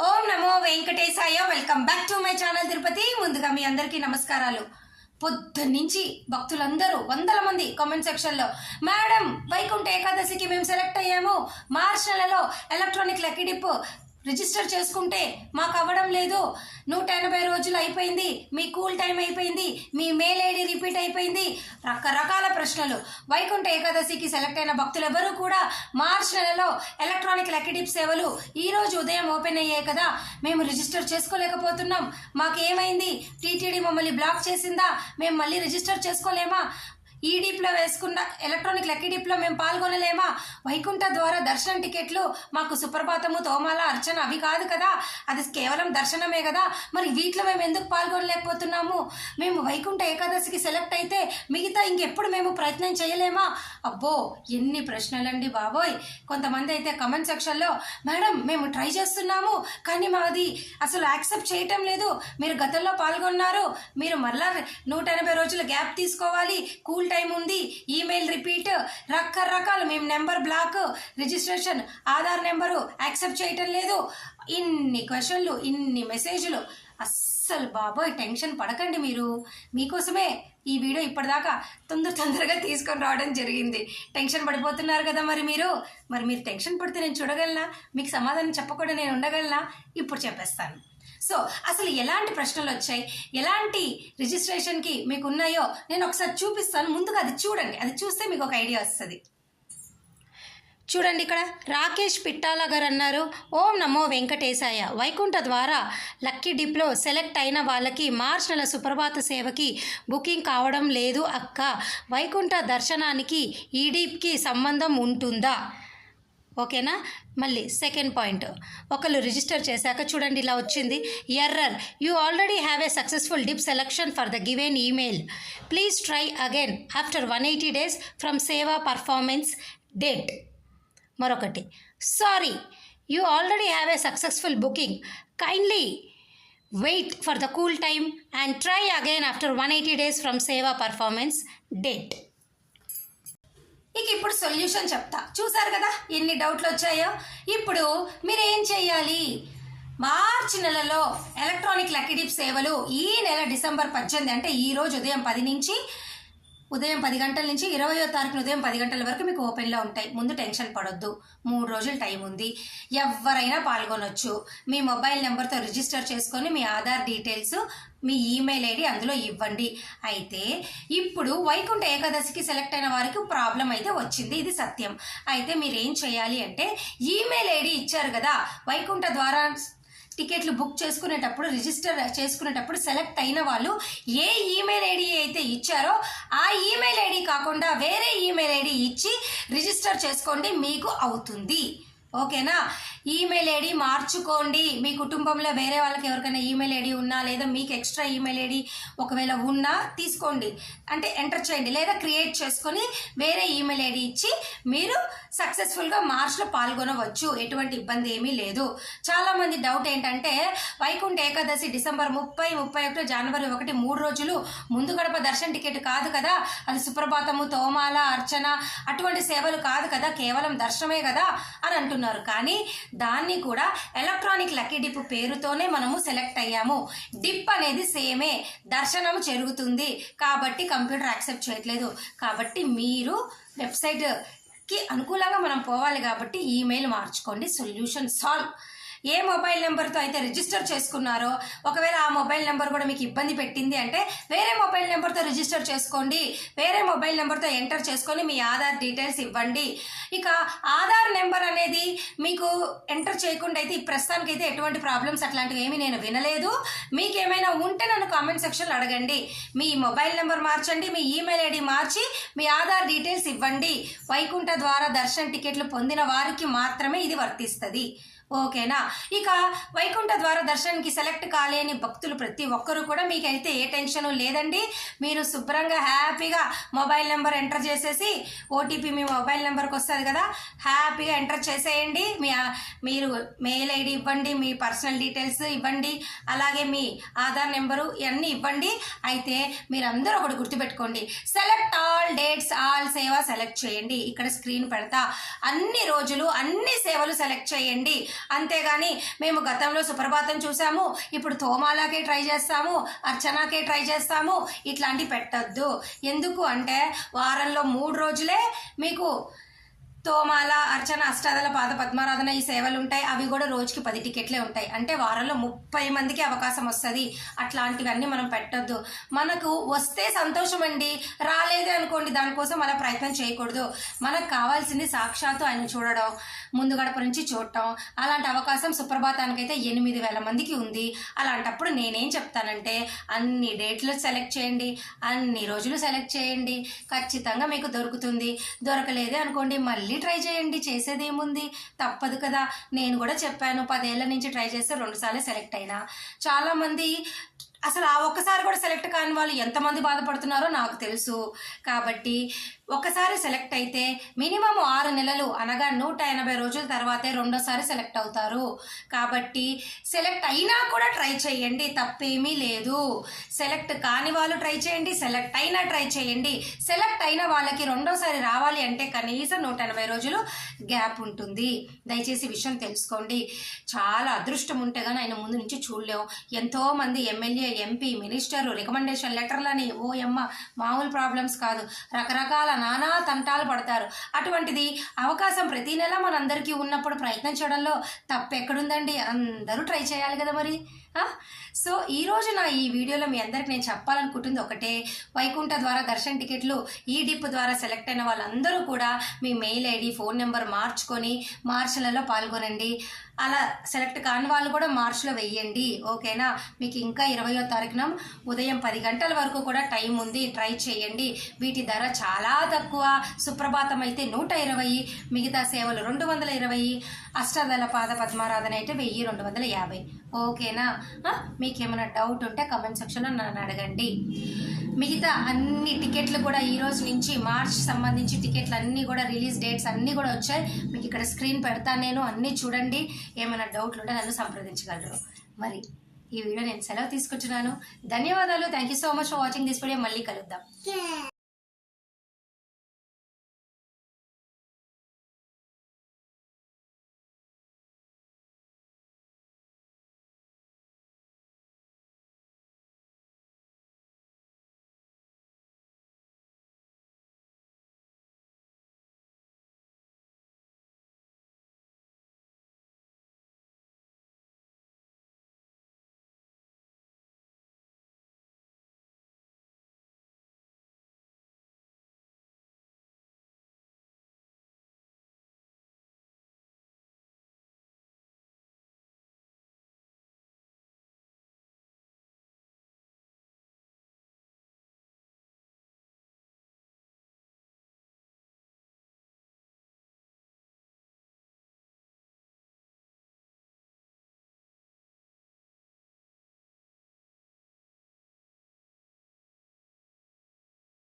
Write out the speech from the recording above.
Om Namo Venkatesaya. Welcome back to my channel Tirupati. ముందుగా మీ అందరికీ నమస్కారాలు. పొద్దున్నుంచి భక్తులందరూ వందల మంది కామెంట్ సెక్షన్లో, మేడం వైకుంఠ ఏకాదశికి మేము సెలెక్ట్ అయ్యాము, మార్చ్ నెలలో ఎలక్ట్రానిక్ లక్కీ డిప్ రిజిస్టర్ చేసుకుంటే మాకు అవ్వడం లేదు, 180 రోజులు అయిపోయింది, మీ కూల్ టైం అయిపోయింది, మీ మెయిల్ ఐడి రిపీట్ అయిపోయింది, రకరకాల ప్రశ్నలు. వైకుంఠ ఏకాదశికి సెలెక్ట్ అయిన భక్తులెవరూ కూడా మార్చ్ నెలలో ఎలక్ట్రానిక్ లక్కీ డిప్ సేవలు ఈరోజు ఉదయం ఓపెన్ అయ్యాయి కదా, మేము రిజిస్టర్ చేసుకోలేకపోతున్నాం, మాకు ఏమైంది, టీటీడీ మమ్మల్ని బ్లాక్ చేసిందా, మేము మళ్ళీ రిజిస్టర్ చేసుకోలేమా, ఈ డిప్లో వేసుకున్న ఎలక్ట్రానిక్ లక్కీ డిప్లో మేము పాల్గొనలేమా, వైకుంఠ ద్వారా దర్శనం టికెట్లు మాకు సుప్రభాతము, తోమాల, అర్చన అవి కాదు కదా, అది కేవలం దర్శనమే కదా, మరి వీటిలో మేము ఎందుకు పాల్గొనలేకపోతున్నాము, మేము వైకుంఠ ఏకాదశికి సెలెక్ట్ అయితే మిగతా ఇంకెప్పుడు మేము ప్రయత్నం చేయలేమా? అబ్బో ఎన్ని ప్రశ్నలండి బాబోయ్. కొంతమంది అయితే కమెంట్ సెక్షన్లో, మేడం మేము ట్రై చేస్తున్నాము కానీ మాది అసలు యాక్సెప్ట్ చేయటం లేదు, మీరు గతంలో పాల్గొన్నారు, మీరు మళ్ళా 180 రోజుల గ్యాప్ తీసుకోవాలి, కూల్ టైం ఉంది, ఈమెయిల్ రిపీట్, రకరకాలు, మేము number block, registration, Aadhaar number accept చేయటం లేదు, ఇన్ని క్వశ్చన్లు, ఇన్ని మెసేజ్లు. అస్సలు బాబోయ్ టెన్షన్ పడకండి మీరు. మీకోసమే ఈ వీడియో ఇప్పటిదాకా తొందరగా తీసుకొని రావడం జరిగింది. టెన్షన్ పడిపోతున్నారు కదా మరి మీరు టెన్షన్ పడితే నేను చూడగలనా, మీకు సమాధానం చెప్పకుండా నేను ఉండగలనా? ఇప్పుడు చెప్పేస్తాను. సో అసలు ఎలాంటి ప్రశ్నలు వచ్చాయి, ఎలాంటి రిజిస్ట్రేషన్కి మీకు ఉన్నాయో నేను ఒకసారి చూపిస్తాను. ముందుగా అది చూడండి, అది చూస్తే మీకు ఒక ఐడియా వస్తుంది. చూడండి, ఇక్కడ రాకేష్ పిట్టాల గారు అన్నారు, ఓం నమో వెంకటేశాయ. వైకుంఠ ద్వారా లక్కీ డిప్లో సెలెక్ట్ అయిన వాళ్ళకి మార్చ్ నెల సుప్రభాత సేవకి బుకింగ్ కావడం లేదు అక్క, వైకుంఠ దర్శనానికి ఈ డిప్కి సంబంధం ఉంటుందా? ఓకేనా. మళ్ళీ సెకండ్ పాయింట్, ఒకళ్ళు రిజిస్టర్ చేశాక చూడండి ఇలా వచ్చింది, error, you already have a successful dip selection for the given email, please try again after 180 days from Seva performance date. మరొకటి, sorry, you already have a successful booking, kindly wait for the cool time and try again after 180 days from Seva performance date. ఇక ఇప్పుడు solution చెప్తా. చూసారు కదా ఎన్ని డౌట్లు వచ్చాయో. ఇప్పుడు మీరు ఏం చేయాలి, మార్చి నెలలో ఎలక్ట్రానిక్ లక్కీ డిప్ సేవలు ఈ నెల డిసెంబర్ 18 అంటే ఈ రోజు ఉదయం 10 గంటల నుంచి 20వ తారీఖున ఉదయం 10 గంటల వరకు మీకు ఓపెన్లో ఉంటాయి. ముందు టెన్షన్ పడొద్దు, 3 రోజులు టైం ఉంది, ఎవరైనా పాల్గొనొచ్చు. మీ మొబైల్ నెంబర్తో రిజిస్టర్ చేసుకొని మీ ఆధార్ డీటెయిల్స్, మీ ఈమెయిల్ ఐడి అందులో ఇవ్వండి. అయితే ఇప్పుడు వైకుంఠ ఏకాదశికి సెలెక్ట్ అయిన వారికి ప్రాబ్లం అయితే వచ్చింది, ఇది సత్యం. అయితే మీరు ఏం చేయాలి అంటే, ఈమెయిల్ ఐడి ఇచ్చారు కదా, వైకుంఠ ద్వారా టికెట్లు బుక్ చేసుకునేటప్పుడు, రిజిస్టర్ చేసుకునేటప్పుడు సెలెక్ట్ అయిన వాళ్ళు ఏ ఈమెయిల్ ఐడి అయితే ఇచ్చారో ఆ ఈమెయిల్ ఐడి కాకుండా వేరే ఈమెయిల్ ఐడి ఇచ్చి రిజిస్టర్ చేసుకోండి, మీకు అవుతుంది. ఓకేనా. ఈమెయిల్ ఐడి మార్చుకోండి. మీ కుటుంబంలో వేరే వాళ్ళకి ఎవరికైనా ఈమెయిల్ ఐడి ఉన్నా, లేదా మీకు ఎక్స్ట్రా ఈమెయిల్ ఐడి ఒకవేళ ఉన్నా తీసుకోండి, అంటే ఎంటర్ చేయండి, లేదా క్రియేట్ చేసుకొని వేరే ఈమెయిల్ ఐడి ఇచ్చి మీరు సక్సెస్ఫుల్గా మార్చ్లో పాల్గొనవచ్చు. ఎటువంటి ఇబ్బంది ఏమీ లేదు. చాలామంది డౌట్ ఏంటంటే, వైకుంఠ ఏకాదశి డిసెంబర్ 30, 31, జనవరి 1 3 రోజులు ముందు గడప దర్శన టికెట్ కాదు కదా, అది సుప్రభాతము, తోమాల, అర్చన అటువంటి సేవలు కాదు కదా, కేవలం దర్శనమే కదా అని అంటున్నారు. కానీ దాన్ని కూడా ఎలక్ట్రానిక్ లక్కీ డిప్ పేరుతోనే మనము సెలెక్ట్ అయ్యాము. డిప్ అనేది సేమే, దర్శనం జరుగుతుంది కాబట్టి కంప్యూటర్ యాక్సెప్ట్ చేయట్లేదు. కాబట్టి మీరు వెబ్సైట్కి అనుకూలంగా మనం పోవాలి కాబట్టి ఈమెయిల్ మార్చుకోండి, సొల్యూషన్ సాల్వ్. ఏ మొబైల్ నెంబర్తో అయితే రిజిస్టర్ చేసుకున్నారో, ఒకవేళ ఆ మొబైల్ నెంబర్ కూడా మీకు ఇబ్బంది పెట్టింది అంటే వేరే మొబైల్ నెంబర్తో రిజిస్టర్ చేసుకోండి, వేరే మొబైల్ నెంబర్తో ఎంటర్ చేసుకొని మీ ఆధార్ డీటెయిల్స్ ఇవ్వండి. ఇక ఆధార్ నెంబర్ అనేది మీకు ఎంటర్ చేయకుండా అయితే ప్రస్తుతానికి అయితే ఎటువంటి ప్రాబ్లమ్స్ అట్లాంటివి ఏమీ నేను వినలేదు. మీకు ఏమైనా ఉంటే నన్ను కామెంట్ సెక్షన్లో అడగండి. మీ మొబైల్ నెంబర్ మార్చండి, మీ ఈమెయిల్ ఐడి మార్చి మీ ఆధార్ డీటెయిల్స్ ఇవ్వండి. వైకుంఠ ద్వారా దర్శన టికెట్లు పొందిన వారికి మాత్రమే ఇది వర్తిస్తుంది. ఓకేనా. ఇక వైకుంఠ ద్వారా దర్శనానికి సెలెక్ట్ కాలేని భక్తులు ప్రతి ఒక్కరూ కూడా, మీకైతే ఏ టెన్షన్ లేదండి. మీరు శుభ్రంగా హ్యాపీగా మొబైల్ నెంబర్ ఎంటర్ చేసేసి ఓటీపీ మీ మొబైల్ నెంబర్కి వస్తుంది కదా, హ్యాపీగా ఎంటర్ చేసేయండి. మీరు మెయిల్ ఐడి ఇవ్వండి, మీ పర్సనల్ డీటెయిల్స్ ఇవ్వండి, అలాగే మీ ఆధార్ నెంబరు ఇవన్నీ ఇవ్వండి. అయితే మీరందరూ ఒకటి గుర్తుపెట్టుకోండి, సెలెక్ట్ ఆల్ డేట్స్ ఆల్ సేవ సెలెక్ట్ చేయండి. ఇక్కడ స్క్రీన్ పెడతా, అన్ని రోజులు అన్ని సేవలు సెలెక్ట్ చేయండి. అంతేగాని మేము గతంలో సుప్రభాతం చూసాము, ఇప్పుడు తోమాలాకే ట్రై చేస్తాము, అర్చనాకే ట్రై చేస్తాము, ఇట్లాంటివి పెట్టద్దు. ఎందుకు అంటే వారంలో 3 రోజులే మీకు తోమాల, అర్చన, అష్టాదల, పాద పద్మారాధన ఈ సేవలు ఉంటాయి. అవి కూడా రోజుకి 10 టికెట్లే ఉంటాయి. అంటే వారంలో 30 మందికి అవకాశం వస్తుంది. అట్లాంటివన్నీ మనం పెట్టొద్దు. మనకు వస్తే సంతోషం అండి, రాలేదే అనుకోండి, దానికోసం అలా ప్రయత్నం చేయకూడదు. మనకు కావాల్సింది సాక్షాత్తు ఆయన చూడడం, ముందు గడప నుంచి చూడటం. అలాంటి అవకాశం సుప్రభాతానికైతే 8,000 మందికి ఉంది. అలాంటప్పుడు నేనేం చెప్తానంటే అన్ని డేట్లు సెలెక్ట్ చేయండి, అన్ని రోజులు సెలెక్ట్ చేయండి, ఖచ్చితంగా మీకు దొరుకుతుంది. దొరకలేదే అనుకోండి మళ్ళీ ట్రై చేయండి, చేసేదేముంది, తప్పదు కదా. నేను కూడా చెప్పాను, 10 ఏళ్ల నుంచి ట్రై చేస్తే 2 సార్లు సెలెక్ట్ అయినా. చాలా మంది అసలు ఆ ఒక్కసారి కూడా సెలెక్ట్ కాని వాళ్ళు ఎంతమంది బాధపడుతున్నారో నాకు తెలుసు. కాబట్టి ఒకసారి సెలెక్ట్ అయితే మినిమం 6 నెలలు అనగా 180 రోజుల తర్వాతే రెండోసారి సెలెక్ట్ అవుతారు. కాబట్టి సెలెక్ట్ అయినా కూడా ట్రై చేయండి, తప్పేమీ లేదు. సెలెక్ట్ కాని వాళ్ళు ట్రై చేయండి, సెలెక్ట్ అయినా ట్రై చేయండి. సెలెక్ట్ అయిన వాళ్ళకి రెండోసారి రావాలి అంటే కనీసం 180 రోజులు గ్యాప్ ఉంటుంది. దయచేసి విషయం తెలుసుకోండి. చాలా అదృష్టం ఉంటే కానీ ఆయన ముందు నుంచి చూడలేం. ఎంతోమంది ఎమ్మెల్యే, ఎంపీ, మినిస్టరు రికమెండేషన్ లెటర్లని మామూలు ప్రాబ్లమ్స్ కాదు, రకరకాల నానా తంటాలు పడతారు. అటువంటిది అవకాశం ప్రతి నెల మనందరికీ ఉన్నప్పుడు ప్రయత్నం చేయడంలో తప్పెక్కడుందండి? అందరూ ట్రై చేయాలి కదా మరి. సో ఈరోజు నా ఈ వీడియోలో మీ అందరికి నేను చెప్పాలనుకుంటుంది ఒకటే, వైకుంఠ ద్వారా దర్శన టికెట్లు ఈ డిప్ ద్వారా సెలెక్ట్ అయిన వాళ్ళందరూ కూడా మీ మెయిల్ ఐడి, ఫోన్ నెంబర్ మార్చుకొని మార్చిలలో పాల్గొనండి. అలా సెలెక్ట్ కాని వాళ్ళు కూడా మార్చిలో వెయ్యండి, ఓకేనా? మీకు ఇంకా 20వ తారీఖున ఉదయం 10 గంటల వరకు కూడా టైం ఉంది, ట్రై చేయండి. వీటి ధర చాలా తక్కువ. సుప్రభాతం అయితే 120, మిగతా సేవలు 220, అష్టాదళ పాద పద్మారాధన అయితే 1250, ఓకేనా? మీకేమైనా డౌట్ ఉంటే కమెంట్ సెక్షన్లో నన్ను అడగండి. మిగతా అన్ని టికెట్లు కూడా ఈ రోజు నుంచి మార్చ్ సంబంధించి టికెట్లు అన్నీ కూడా రిలీజ్ డేట్స్ అన్నీ కూడా వచ్చాయి. మీకు ఇక్కడ స్క్రీన్ పెడతాను, నేను అన్నీ చూడండి. ఏమైనా డౌట్లు ఉంటే నన్ను సంప్రదించగలరు. మరి ఈ వీడియో నేను సెలవు తీసుకుంటున్నాను. ధన్యవాదాలు. Thank you so much for watching this video. మళ్ళీ కలుద్దాం.